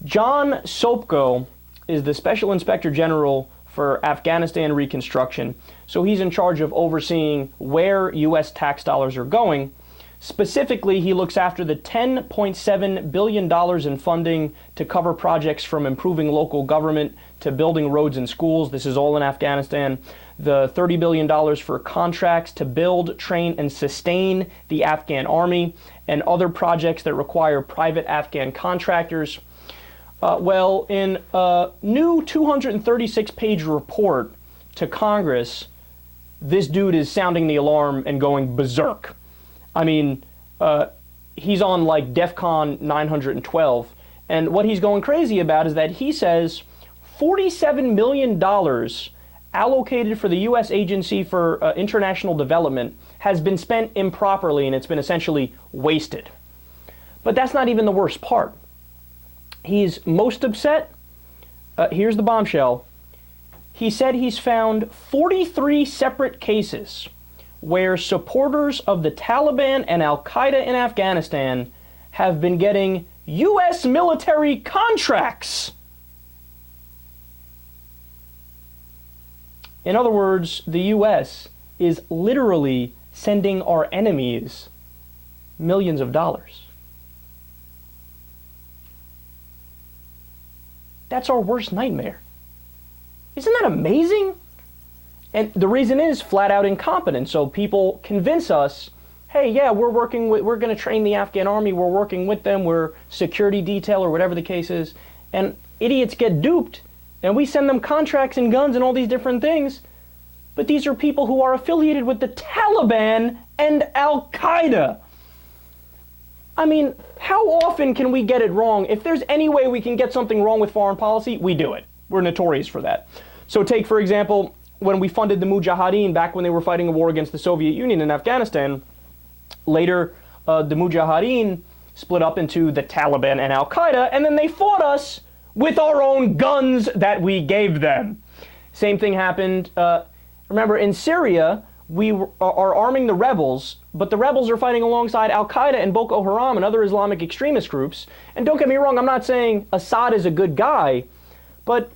John Sopko is the Special Inspector General for Afghanistan Reconstruction, so he's in charge of overseeing where U.S. tax dollars are going. Specifically, he looks after the $10.7 billion in funding to cover projects from improving local government to building roads and schools. This is all in Afghanistan. The $30 billion for contracts to build, train, and sustain the Afghan army, and other projects that require private Afghan contractors. Well, in a new 236-page report to Congress, this dude is sounding the alarm and going berserk. I mean, he's on like DEFCON 912, and what he's going crazy about is that he says $47 million allocated for the U.S. Agency for International Development has been spent improperly, and it's been essentially wasted. But that's not even the worst part. He's most upset. Here's the bombshell. He said he's found 43 separate cases where supporters of the Taliban and Al-Qaeda in Afghanistan have been getting U.S. military contracts. In other words, the U.S. is literally sending our enemies millions of dollars. That's our worst nightmare. Isn't that amazing? And the reason is flat out incompetence. So people convince us, hey, yeah, we're going to train the Afghan army, we're working with them, we're security detail or whatever the case is. And idiots get duped, and we send them contracts and guns and all these different things. But these are people who are affiliated with the Taliban and Al-Qaeda. I mean, how often can we get it wrong? If there's any way we can get something wrong with foreign policy, we do it. We're notorious for that. So take, for example, when we funded the Mujahideen back when they were fighting a war against the Soviet Union in Afghanistan. Later, the Mujahideen split up into the Taliban and Al-Qaeda, and then they fought us with our own guns that we gave them. Same thing happened, remember, in Syria, we are arming the rebels, but the rebels are fighting alongside Al-Qaeda and Boko Haram and other Islamic extremist groups. And don't get me wrong, I'm not saying Assad is a good guy, but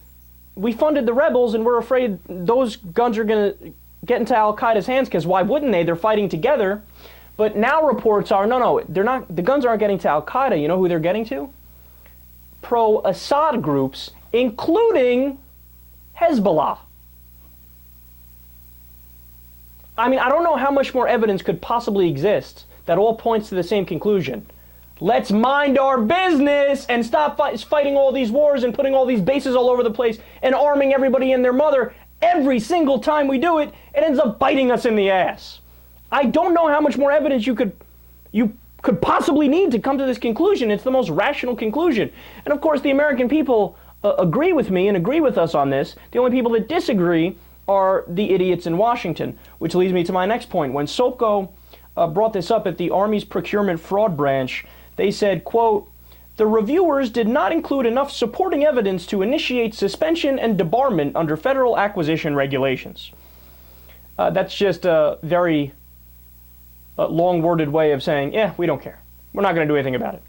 we funded the rebels, and we're afraid those guns are going to get into Al-Qaeda's hands, because why wouldn't they? They're fighting together. But now reports are, no, they're not. The guns aren't getting to Al-Qaeda. You know who they're getting to? Pro-Assad groups, including Hezbollah. I mean, I don't know how much more evidence could possibly exist that all points to the same conclusion. Let's mind our business and stop fighting all these wars and putting all these bases all over the place and arming everybody and their mother. Every single time we do it, it ends up biting us in the ass. I don't know how much more evidence you could possibly need to come to this conclusion. It's the most rational conclusion. And of course, the American people agree with me and agree with us on this. The only people that disagree are the idiots in Washington, which leads me to my next point. When Sopko brought this up at the Army's procurement fraud branch, they said, quote, "The reviewers did not include enough supporting evidence to initiate suspension and debarment under federal acquisition regulations." That's just a very long-worded way of saying, yeah, we don't care. We're not going to do anything about it.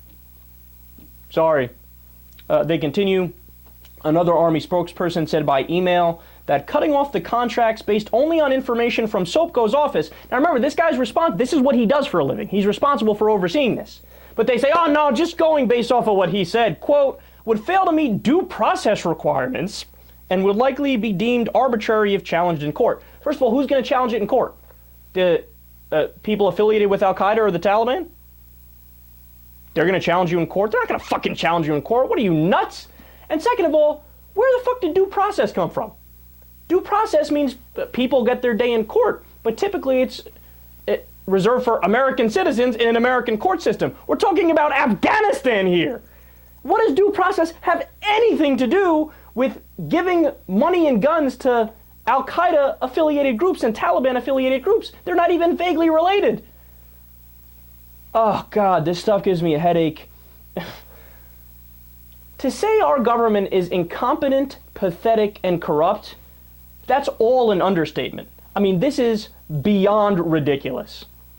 Sorry. They continue. Another Army spokesperson said by email that cutting off the contracts based only on information from Sopko's office. Now remember, this guy's this is what he does for a living. He's responsible for overseeing this. But they say, oh no, just going based off of what he said, quote, would fail to meet due process requirements and would likely be deemed arbitrary if challenged in court. First of all, who's going to challenge it in court? The people affiliated with Al-Qaeda or the Taliban? They're going to challenge you in court? They're not going to fucking challenge you in court. What are you, nuts? And second of all, where the fuck did due process come from? Due process means people get their day in court, but typically it's reserved for American citizens in an American court system. We're talking about Afghanistan here. What does due process have anything to do with giving money and guns to Al-Qaeda affiliated groups and Taliban affiliated groups? They're not even vaguely related. Oh God, this stuff gives me a headache. To say our government is incompetent, pathetic, and corrupt, that's all an understatement. I mean, this is beyond ridiculous.